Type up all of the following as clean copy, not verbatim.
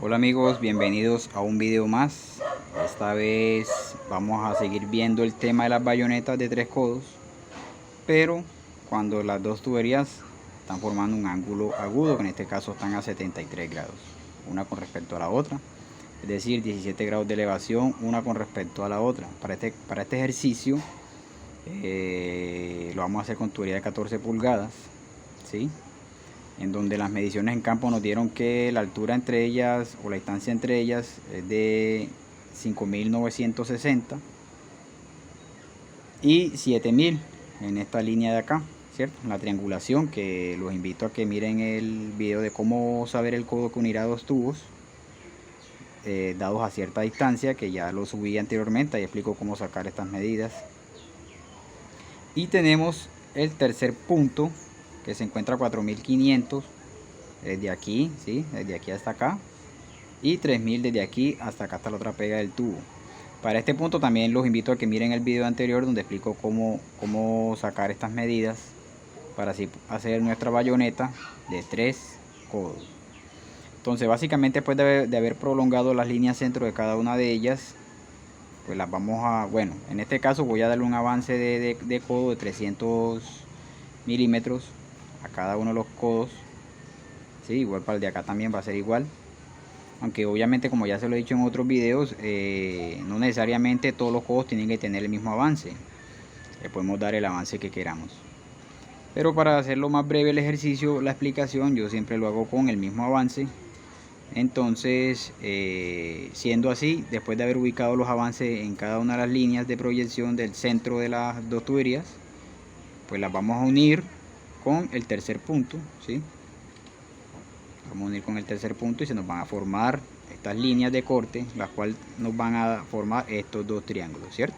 Hola amigos, bienvenidos a un video más. Esta vez vamos a seguir viendo el tema de las bayonetas de 3 codos, pero cuando las dos tuberías están formando un ángulo agudo, que en este caso están a 73 grados, una con respecto a la otra, es decir, 17 grados de elevación una con respecto a la otra. Para este ejercicio lo vamos a hacer con tubería de 14 pulgadas, ¿sí? En donde las mediciones en campo nos dieron que la altura entre ellas o la distancia entre ellas es de 5960 y 7000 en esta línea de acá, ¿cierto? La triangulación, que los invito a que miren el video de cómo saber el codo que unirá dos tubos dados a cierta distancia, que ya lo subí anteriormente, ahí explico cómo sacar estas medidas. Y tenemos el tercer punto, que se encuentra a 4500 desde aquí, ¿sí? Desde aquí hasta acá, y 3000 desde aquí hasta acá, hasta la otra pega del tubo. Para este punto también los invito a que miren el video anterior donde explico cómo sacar estas medidas para así hacer nuestra bayoneta de 3 codos. Entonces básicamente después de haber prolongado las líneas centro de cada una de ellas, pues las vamos a, bueno, en este caso voy a darle un avance de codo de 300 milímetros a cada uno de los codos, ¿sí? Igual para el de acá también va a ser igual, aunque obviamente, como ya se lo he dicho en otros videos, no necesariamente todos los codos tienen que tener el mismo avance. Le podemos dar el avance que queramos, pero para hacerlo más breve el ejercicio, la explicación, yo siempre lo hago con el mismo avance. Entonces, siendo así, después de haber ubicado los avances en cada una de las líneas de proyección del centro de las dos tuberías, pues las vamos a unir con el tercer punto, ¿sí? Vamos a unir con el tercer punto y se nos van a formar estas líneas de corte, las cuales nos van a formar estos dos triángulos, ¿cierto?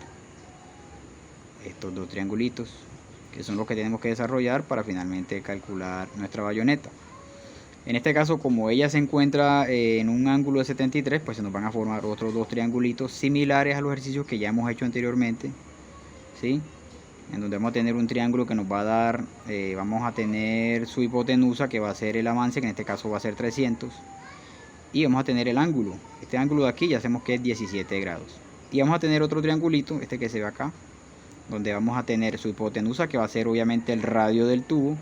Estos dos triangulitos, que son los que tenemos que desarrollar para finalmente calcular nuestra bayoneta. En este caso, como ella se encuentra en un ángulo de 73, pues se nos van a formar otros dos triangulitos similares a los ejercicios que ya hemos hecho anteriormente, ¿sí? En donde vamos a tener un triángulo que nos va a dar, vamos a tener su hipotenusa, que va a ser el avance, que en este caso va a ser 300, y vamos a tener el ángulo. Este ángulo de aquí ya sabemos que es 17 grados, y vamos a tener otro triangulito, este que se ve acá, donde vamos a tener su hipotenusa, que va a ser obviamente el radio del tubo,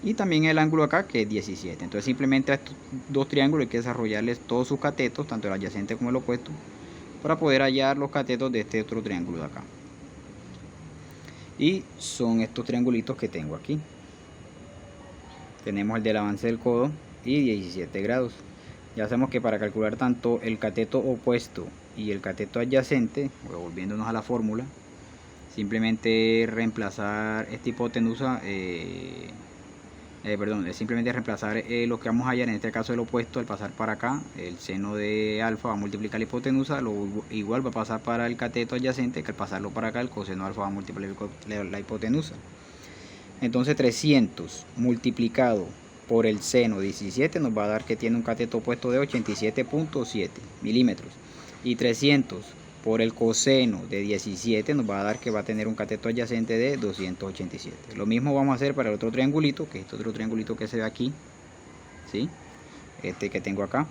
y también el ángulo acá, que es 17. Entonces simplemente a estos dos triángulos hay que desarrollarles todos sus catetos, tanto el adyacente como el opuesto, para poder hallar los catetos de este otro triángulo de acá. Y son estos triangulitos que tengo aquí. Tenemos el del avance del codo y 17 grados. Ya sabemos que para calcular tanto el cateto opuesto y el cateto adyacente, volviéndonos a la fórmula, simplemente reemplazar esta hipotenusa, es simplemente reemplazar lo que vamos a hallar, en este caso el opuesto, al pasar para acá, el seno de alfa va a multiplicar la hipotenusa, igual va a pasar para el cateto adyacente, que al pasarlo para acá el coseno de alfa va a multiplicar la hipotenusa. Entonces 300 multiplicado por el seno 17 nos va a dar que tiene un cateto opuesto de 87.7 milímetros, y 300 por el coseno de 17 nos va a dar que va a tener un cateto adyacente de 287. Lo mismo vamos a hacer para el otro triangulito, que es este otro triangulito que se ve aquí, ¿sí? Este que tengo acá.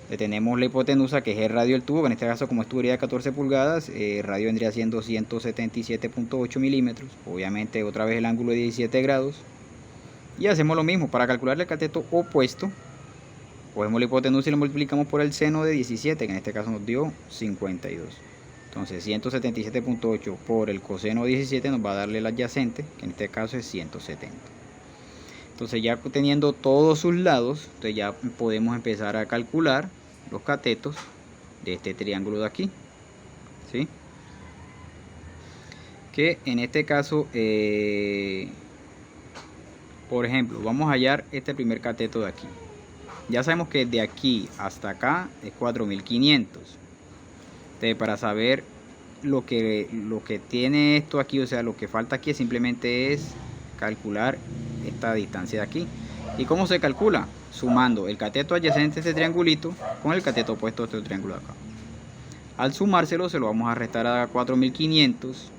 Le tenemos la hipotenusa, que es el radio del tubo, que en este caso, como es tubería de 14 pulgadas, el radio vendría siendo 177.8 milímetros. Obviamente otra vez el ángulo de 17 grados. Y hacemos lo mismo para calcular el cateto opuesto. Cogemos la hipotenusa y la multiplicamos por el seno de 17, que en este caso nos dio 52. Entonces 177.8 por el coseno de 17 nos va a darle el adyacente, que en este caso es 170. Entonces, ya teniendo todos sus lados, entonces ya podemos empezar a calcular los catetos de este triángulo de aquí, ¿sí? Que en este caso, por ejemplo, vamos a hallar este primer cateto de aquí. Ya sabemos que de aquí hasta acá es 4500. Entonces, para saber lo que tiene esto aquí, o sea, lo que falta aquí, simplemente es calcular esta distancia de aquí. ¿Y cómo se calcula? Sumando el cateto adyacente a este triangulito con el cateto opuesto a este triángulo de acá. Al sumárselo se lo vamos a restar a 4500,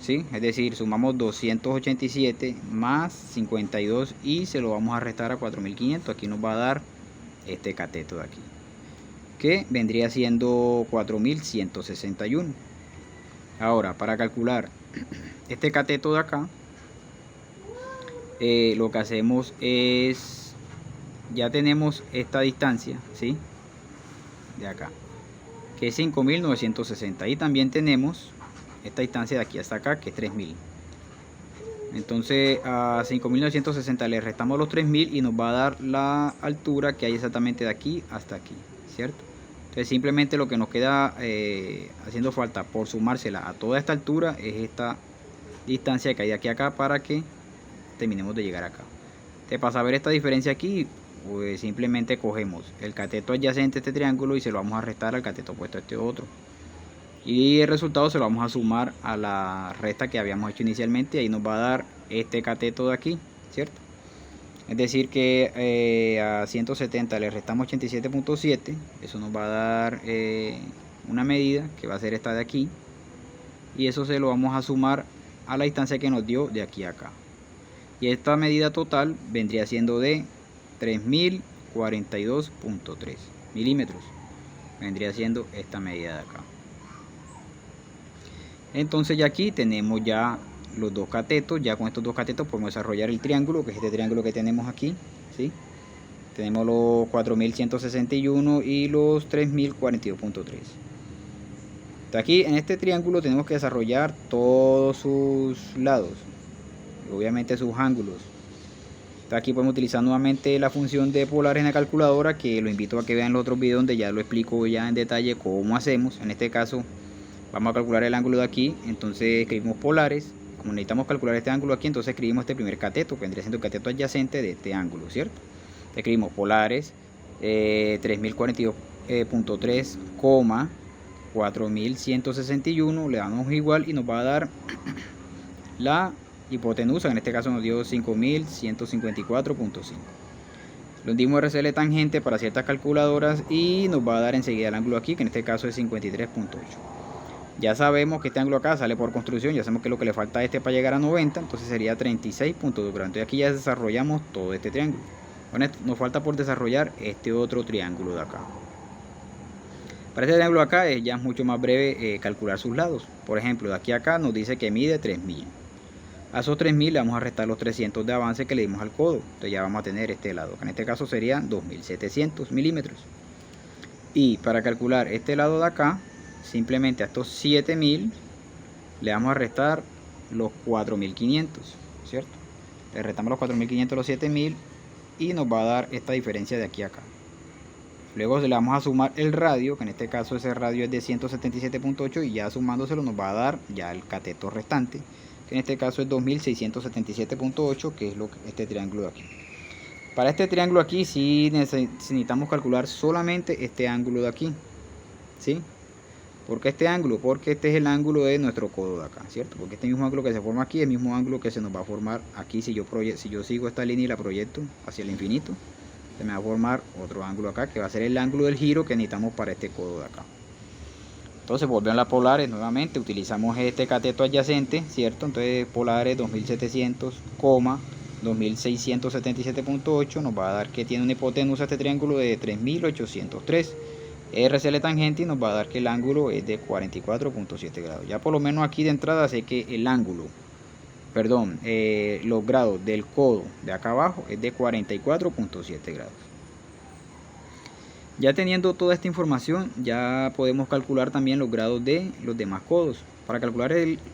¿sí? Es decir, sumamos 287 más 52 y se lo vamos a restar a 4500. Aquí nos va a dar este cateto de aquí. que vendría siendo 4161. Ahora, para calcular este cateto de acá, lo que hacemos es, ya tenemos esta distancia, ¿sí? De acá, que es 5960, y también tenemos esta distancia de aquí hasta acá, que es 3000. Entonces a 5960 le restamos los 3000 y nos va a dar la altura que hay exactamente de aquí hasta aquí, ¿cierto? Entonces simplemente lo que nos queda haciendo falta por sumársela a toda esta altura es esta distancia que hay de aquí a acá para que terminemos de llegar acá. Entonces, para saber esta diferencia aquí, pues simplemente cogemos el cateto adyacente a este triángulo y se lo vamos a restar al cateto opuesto a este otro, y el resultado se lo vamos a sumar a la resta que habíamos hecho inicialmente, y ahí nos va a dar este cateto de aquí, ¿cierto? Es decir que a 170 le restamos 87.7, eso nos va a dar una medida que va a ser esta de aquí, y eso se lo vamos a sumar a la distancia que nos dio de aquí a acá, y esta medida total vendría siendo de 3042.3 milímetros, vendría siendo esta medida de acá. Entonces ya aquí tenemos ya los dos catetos. Ya con estos dos catetos podemos desarrollar el triángulo, que es este triángulo que tenemos aquí, ¿sí? Tenemos los 4161 y los 3042.3. Aquí en este triángulo tenemos que desarrollar todos sus lados, obviamente sus ángulos. Aquí podemos utilizar nuevamente la función de polares en la calculadora, que lo invito a que vean los otros videos donde ya lo explico ya en detalle cómo hacemos. En este caso vamos a calcular el ángulo de aquí, entonces escribimos polares. Como necesitamos calcular este ángulo aquí, entonces escribimos este primer cateto, que vendría siendo el cateto adyacente de este ángulo, ¿cierto? Escribimos polares 3042.3, 4161, le damos igual y nos va a dar la hipotenusa, en este caso nos dio 5154.5. Lo dimos RCL tangente para ciertas calculadoras y nos va a dar enseguida el ángulo aquí, que en este caso es 53.8. Ya sabemos que este ángulo acá sale por construcción, ya sabemos que lo que le falta a este para llegar a 90, entonces sería 36.2 grados. Entonces aquí ya desarrollamos todo este triángulo. Bueno, nos falta por desarrollar este otro triángulo de acá. Para este triángulo de acá ya es mucho más breve calcular sus lados. Por ejemplo, de aquí a acá nos dice que mide 3000. A esos 3000 le vamos a restar los 300 de avance que le dimos al codo. Entonces ya vamos a tener este lado, que en este caso serían 2700 milímetros. Y para calcular este lado de acá, simplemente a estos 7000 le vamos a restar los 4500, ¿cierto? Le restamos los 4500 a los 7000 y nos va a dar esta diferencia de aquí a acá. Luego le vamos a sumar el radio, que en este caso ese radio es de 177.8, y ya sumándoselo nos va a dar ya el cateto restante, que en este caso es 2677.8, que es este triángulo de aquí. Para este triángulo aquí sí necesitamos calcular solamente este ángulo de aquí, ¿sí? ¿Por qué este ángulo? Porque este es el ángulo de nuestro codo de acá, ¿cierto? Porque este mismo ángulo que se forma aquí es el mismo ángulo que se nos va a formar aquí. Si yo sigo esta línea y la proyecto hacia el infinito, se me va a formar otro ángulo acá, que va a ser el ángulo del giro que necesitamos para este codo de acá. Entonces volvemos a las polares nuevamente, utilizamos este cateto adyacente, ¿cierto? Entonces polares 2700, 2677.8 nos va a dar que tiene una hipotenusa este triángulo de 3803. RCL tangente y nos va a dar que el ángulo es de 44.7 grados. Ya por lo menos aquí de entrada sé que el ángulo, los grados del codo de acá abajo es de 44.7 grados. Ya teniendo toda esta información, ya podemos calcular también los grados de los demás codos. Para calcular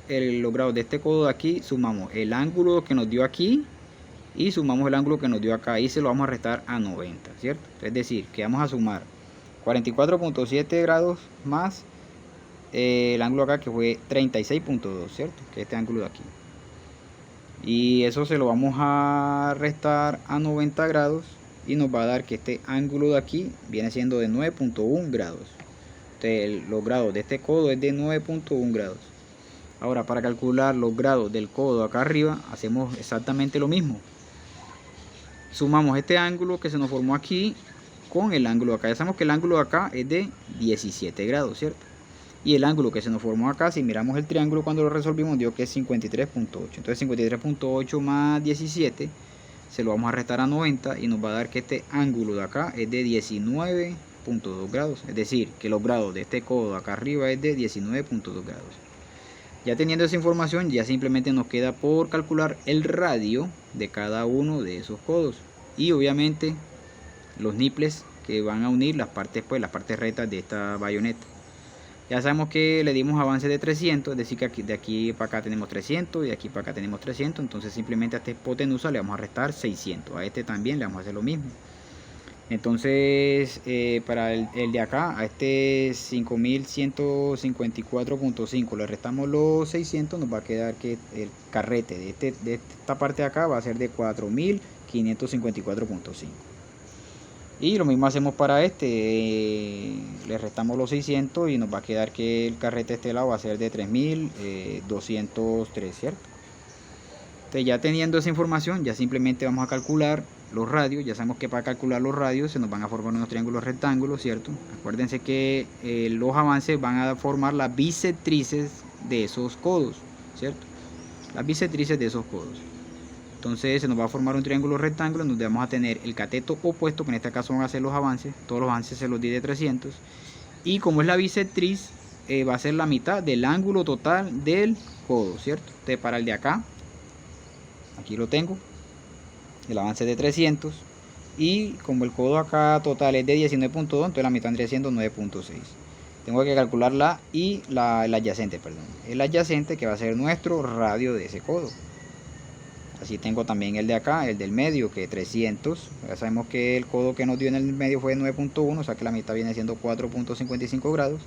los grados de este codo de aquí, sumamos el ángulo que nos dio aquí y sumamos el ángulo que nos dio acá, y se lo vamos a restar a 90, ¿cierto? Es decir, que vamos a sumar 44.7 grados más el ángulo acá, que fue 36.2, ¿cierto? Que es este ángulo de aquí. Y eso se lo vamos a restar a 90 grados y nos va a dar que este ángulo de aquí viene siendo de 9.1 grados. Entonces los grados de este codo es de 9.1 grados. Ahora, para calcular los grados del codo acá arriba, hacemos exactamente lo mismo. Sumamos este ángulo que se nos formó aquí con el ángulo de acá. Ya sabemos que el ángulo de acá es de 17 grados, ¿cierto? Y el ángulo que se nos formó acá, si miramos el triángulo cuando lo resolvimos, dio que es 53.8. Entonces 53.8 más 17 se lo vamos a restar a 90 y nos va a dar que este ángulo de acá es de 19 19.2 grados, es decir, que los grados de este codo acá arriba es de 19.2 grados. Ya teniendo esa información, ya simplemente nos queda por calcular el radio de cada uno de esos codos y obviamente los nipples que van a unir las partes, pues las partes rectas de esta bayoneta. Ya sabemos que le dimos avance de 300, es decir que aquí, de aquí para acá tenemos 300 y de aquí para acá tenemos 300, entonces simplemente a esta hipotenusa le vamos a restar 600, a este también le vamos a hacer lo mismo. Entonces para el de acá, a este 5154.5 le restamos los 600, nos va a quedar que el carrete de esta parte de acá va a ser de 4554.5. Y lo mismo hacemos para este, le restamos los 600 y nos va a quedar que el carrete de este lado va a ser de 3203, ¿cierto? Entonces ya teniendo esa información, ya simplemente vamos a calcular los radios. Ya sabemos que para calcular los radios se nos van a formar unos triángulos rectángulos, ¿cierto? Acuérdense que los avances van a formar las bisectrices de esos codos, ¿cierto? Las bisectrices de esos codos. Entonces se nos va a formar un triángulo rectángulo donde vamos a tener el cateto opuesto, que en este caso van a ser los avances. Todos los avances se los di de 300. Y como es la bisectriz, va a ser la mitad del ángulo total del codo, ¿cierto? Entonces para el de acá, aquí lo tengo, el avance de 300. Y como el codo acá total es de 19.2, entonces la mitad vendría siendo 9.6. Tengo que calcular el adyacente, perdón. El adyacente que va a ser nuestro radio de ese codo. Así tengo también el de acá, el del medio, que es 300. Ya sabemos que el codo que nos dio en el medio fue 9.1, o sea que la mitad viene siendo 4.55 grados.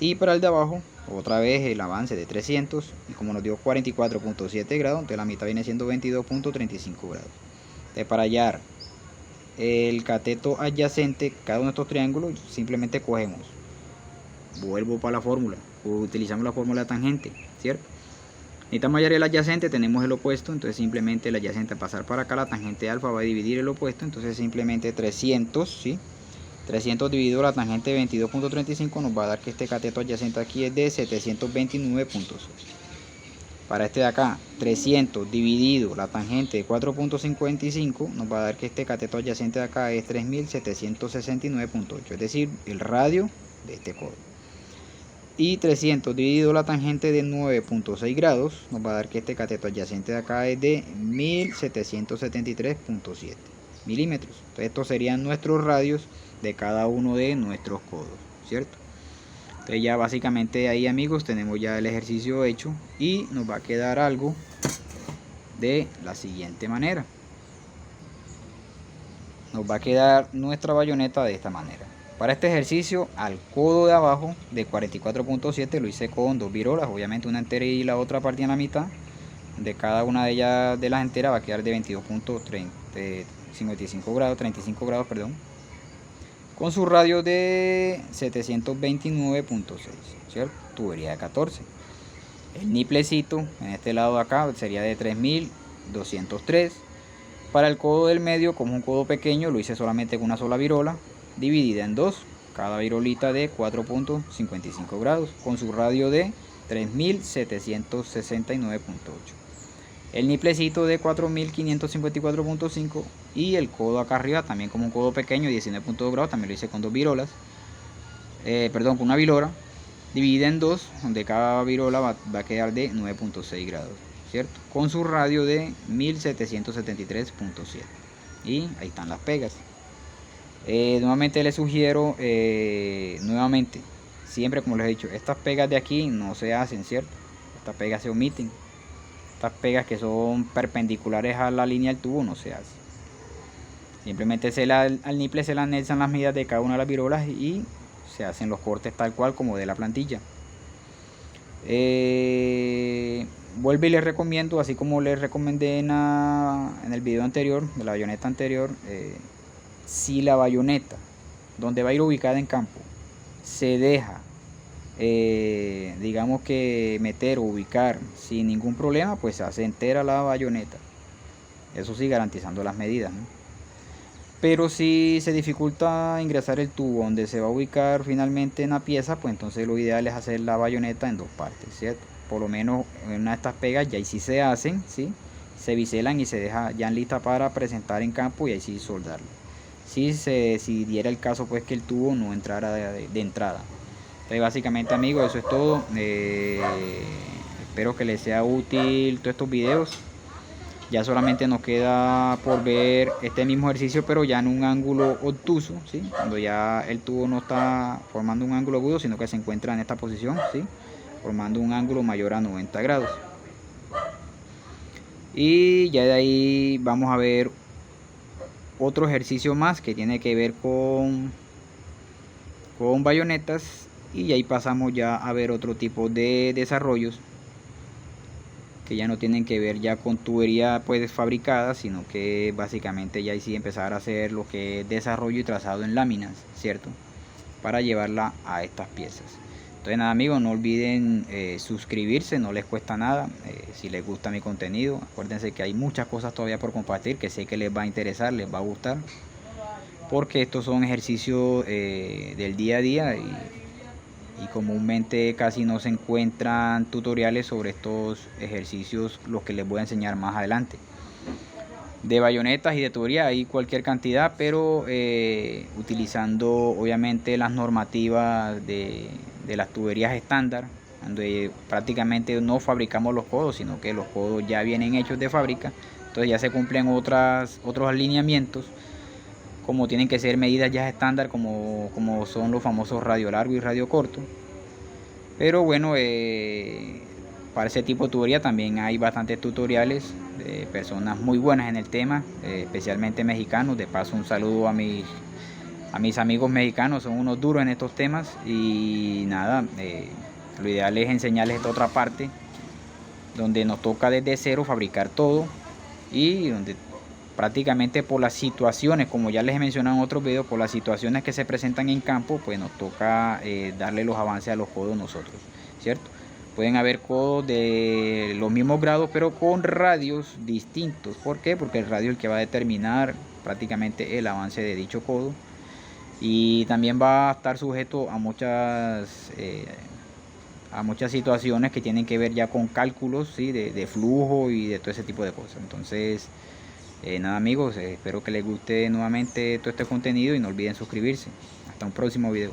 Y para el de abajo, otra vez el avance de 300. Y como nos dio 44.7 grados, entonces la mitad viene siendo 22.35 grados. Entonces para hallar el cateto adyacente, cada uno de estos triángulos, simplemente cogemos. Vuelvo para la fórmula, utilizamos la fórmula de tangente, ¿cierto? Necesitamos hallar el adyacente, tenemos el opuesto, entonces simplemente el adyacente a pasar para acá, la tangente alfa va a dividir el opuesto, entonces simplemente 300, ¿sí? 300 dividido la tangente de 22.35 nos va a dar que este cateto adyacente aquí es de 729.6. Para este de acá, 300 dividido la tangente de 4.55 nos va a dar que este cateto adyacente de acá es 3769.8, es decir, el radio de este codo. Y 300 dividido la tangente de 9.6 grados nos va a dar que este cateto adyacente de acá es de 1773.7 milímetros. Entonces estos serían nuestros radios de cada uno de nuestros codos, ¿cierto? Entonces ya básicamente ahí, amigos, tenemos ya el ejercicio hecho y nos va a quedar algo de la siguiente manera. Nos va a quedar nuestra bayoneta de esta manera. Para este ejercicio, al codo de abajo de 44.7 lo hice con dos virolas, obviamente una entera y la otra partida en la mitad. De cada una de ellas, de las enteras, va a quedar de 22.55 grados, 35 grados, perdón, con su radio de 729.6, ¿cierto? Tubería de 14. El niplecito en este lado de acá sería de 3203. Para el codo del medio, como es un codo pequeño, lo hice solamente con una sola virola, dividida en dos, cada virolita de 4.55 grados, con su radio de 3769.8. El niplecito de 4554.5 y el codo acá arriba, también como un codo pequeño, 19.2 grados, también lo hice con dos virolas, con una virora, dividida en dos, donde cada virola va a quedar de 9.6 grados, ¿cierto? Con su radio de 1773.7. Y ahí están las pegas. Nuevamente les sugiero, siempre como les he dicho, estas pegas de aquí no se hacen, ¿cierto? Estas pegas se omiten. Estas pegas que son perpendiculares a la línea del tubo no se hacen. Simplemente al niple se le anexan las medidas de cada una de las virolas y se hacen los cortes tal cual como de la plantilla. Vuelvo y les recomiendo, así como les recomendé en el video anterior, de la bayoneta anterior, si la bayoneta donde va a ir ubicada en campo se deja digamos que meter o ubicar sin ningún problema, pues se hace entera la bayoneta, eso sí garantizando las medidas, ¿no? Pero si se dificulta ingresar el tubo donde se va a ubicar finalmente en la pieza, pues entonces lo ideal es hacer la bayoneta en dos partes, ¿cierto? Por lo menos en una de estas pegas ya ahí sí se hacen, ¿sí? Se biselan y se deja ya lista para presentar en campo y ahí sí soldarla. si diera el caso pues que el tubo no entrara de entrada. Entonces básicamente amigos, eso es todo. Espero que les sea útil todos estos videos. Ya solamente nos queda por ver este mismo ejercicio, pero ya en un ángulo obtuso, ¿sí? Cuando ya el tubo no está formando un ángulo agudo, sino que se encuentra en esta posición, ¿sí? Formando un ángulo mayor a 90 grados. Y ya de ahí vamos a ver otro ejercicio más que tiene que ver con bayonetas, y ahí pasamos ya a ver otro tipo de desarrollos que ya no tienen que ver ya con tubería pues fabricada, sino que básicamente ya ahí sí empezar a hacer lo que es desarrollo y trazado en láminas, ¿cierto? Para llevarla a estas piezas. Entonces nada amigos, no olviden suscribirse, no les cuesta nada. Si les gusta mi contenido, acuérdense que hay muchas cosas todavía por compartir, que sé que les va a interesar, les va a gustar, porque estos son ejercicios del día a día, y comúnmente casi no se encuentran tutoriales sobre estos ejercicios, los que les voy a enseñar más adelante. De bayonetas y de tubería hay cualquier cantidad, pero utilizando obviamente las normativas de las tuberías estándar, donde prácticamente no fabricamos los codos, sino que los codos ya vienen hechos de fábrica. Entonces ya se cumplen otros alineamientos, como tienen que ser medidas ya estándar, como son los famosos radio largo y radio corto. Pero bueno, para ese tipo de tubería también hay bastantes tutoriales de personas muy buenas en el tema, especialmente mexicanos. De paso un saludo a mis amigos mexicanos, son unos duros en estos temas. Y nada, lo ideal es enseñarles esta otra parte, donde nos toca desde cero fabricar todo, y donde prácticamente por las situaciones, como ya les he mencionado en otros videos, por las situaciones que se presentan en campo, pues nos toca darle los avances a los codos nosotros, ¿cierto? Pueden haber codos de los mismos grados, pero con radios distintos. ¿Por qué? Porque el radio es el que va a determinar prácticamente el avance de dicho codo, y también va a estar sujeto a muchas situaciones que tienen que ver ya con cálculos, ¿sí? de flujo y de todo ese tipo de cosas. Entonces nada amigos, espero que les guste nuevamente todo este contenido, y no olviden suscribirse. Hasta un próximo video.